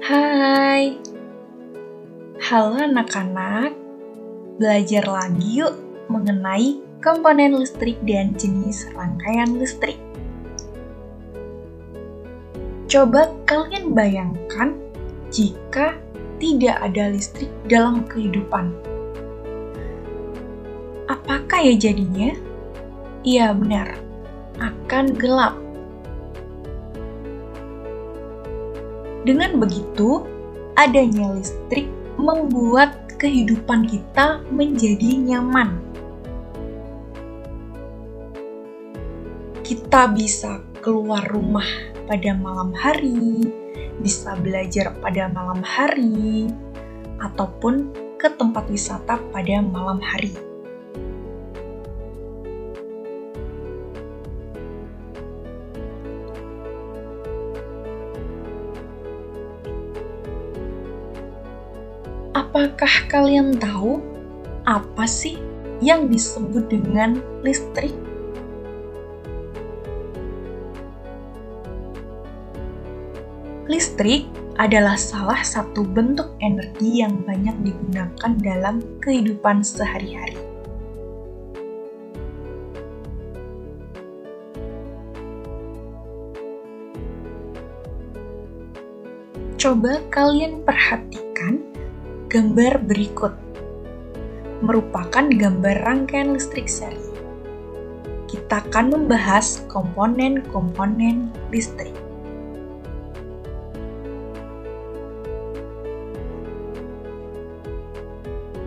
Hai, halo anak-anak. Belajar lagi yuk mengenai komponen listrik dan jenis rangkaian listrik. Coba kalian bayangkan jika tidak ada listrik dalam kehidupan. Apakah ya jadinya? Iya benar, akan gelap. Dengan begitu, adanya listrik membuat kehidupan kita menjadi nyaman. Kita bisa keluar rumah pada malam hari, bisa belajar pada malam hari, ataupun ke tempat wisata pada malam hari. Apakah kalian tahu apa sih yang disebut dengan listrik? Listrik adalah salah satu bentuk energi yang banyak digunakan dalam kehidupan sehari-hari. Coba kalian perhatikan gambar berikut. Merupakan gambar rangkaian listrik seri. Kita akan membahas komponen-komponen listrik.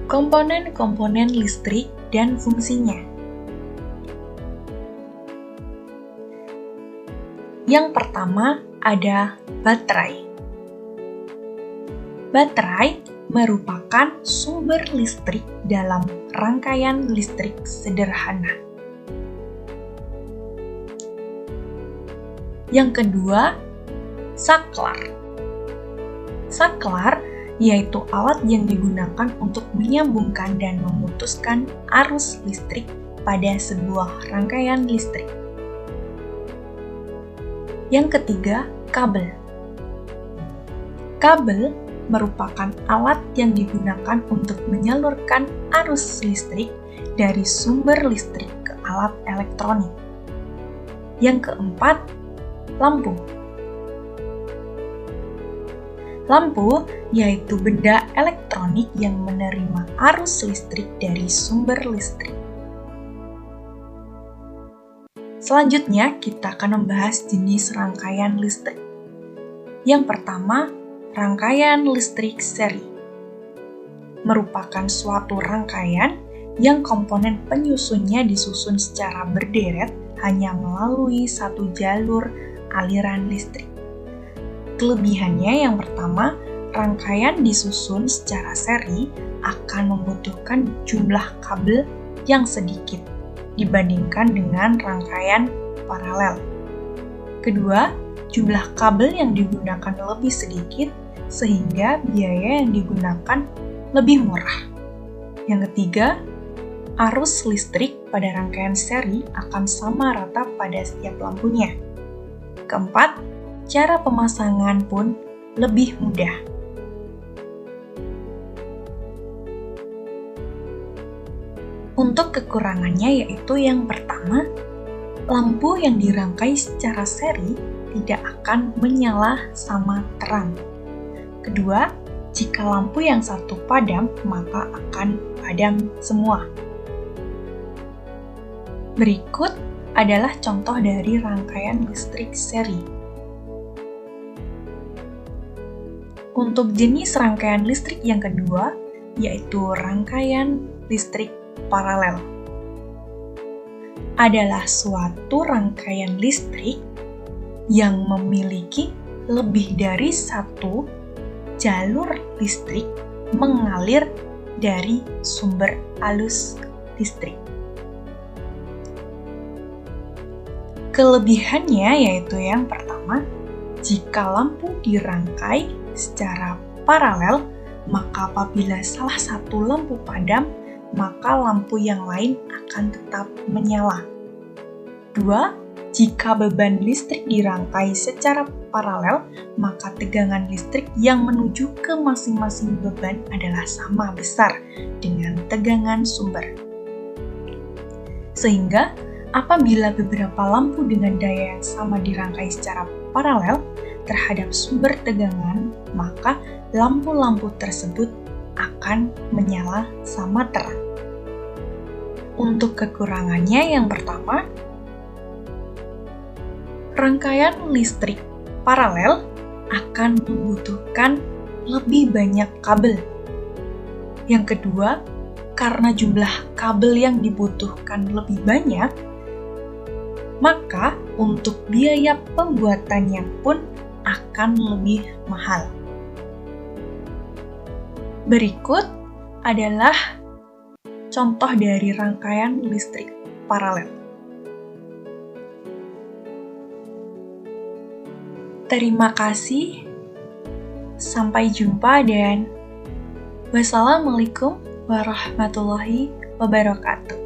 Komponen-komponen listrik dan fungsinya. Yang pertama ada baterai. Baterai merupakan sumber listrik dalam rangkaian listrik sederhana. Yang kedua, saklar. Saklar yaitu alat yang digunakan untuk menyambungkan dan memutuskan arus listrik pada sebuah rangkaian listrik. Yang ketiga, kabel. Kabel merupakan alat yang digunakan untuk menyalurkan arus listrik dari sumber listrik ke alat elektronik. Yang keempat, lampu. Lampu yaitu benda elektronik yang menerima arus listrik dari sumber listrik. Selanjutnya, kita akan membahas jenis rangkaian listrik. Yang pertama, rangkaian listrik seri. Merupakan suatu rangkaian yang komponen penyusunnya disusun secara berderet hanya melalui satu jalur aliran listrik. Kelebihannya yang pertama, rangkaian disusun secara seri akan membutuhkan jumlah kabel yang sedikit dibandingkan dengan rangkaian paralel. Kedua, jumlah kabel yang digunakan lebih sedikit sehingga biaya yang digunakan lebih murah. Yang ketiga, arus listrik pada rangkaian seri akan sama rata pada setiap lampunya. Keempat, cara pemasangan pun lebih mudah. Untuk kekurangannya yaitu yang pertama, lampu yang dirangkai secara seri tidak akan menyala sama terang. Kedua, jika lampu yang satu padam, maka akan padam semua. Berikut adalah contoh dari rangkaian listrik seri. Untuk jenis rangkaian listrik yang kedua, yaitu rangkaian listrik paralel. Adalah suatu rangkaian listrik yang memiliki lebih dari satu jalur listrik mengalir dari sumber arus listrik. Kelebihannya yaitu yang pertama, jika lampu dirangkai secara paralel, maka apabila salah satu lampu padam, maka lampu yang lain akan tetap menyala. Dua, Jika beban listrik dirangkai secara paralel, maka tegangan listrik yang menuju ke masing-masing beban adalah sama besar dengan tegangan sumber. Sehingga, apabila beberapa lampu dengan daya yang sama dirangkai secara paralel terhadap sumber tegangan, maka lampu-lampu tersebut akan menyala sama terang. Untuk kekurangannya yang pertama, rangkaian listrik paralel akan membutuhkan lebih banyak kabel. Yang kedua, karena jumlah kabel yang dibutuhkan lebih banyak, maka untuk biaya pembuatannya pun akan lebih mahal. Berikut adalah contoh dari rangkaian listrik paralel. Terima kasih, sampai jumpa dan wassalamualaikum warahmatullahi wabarakatuh.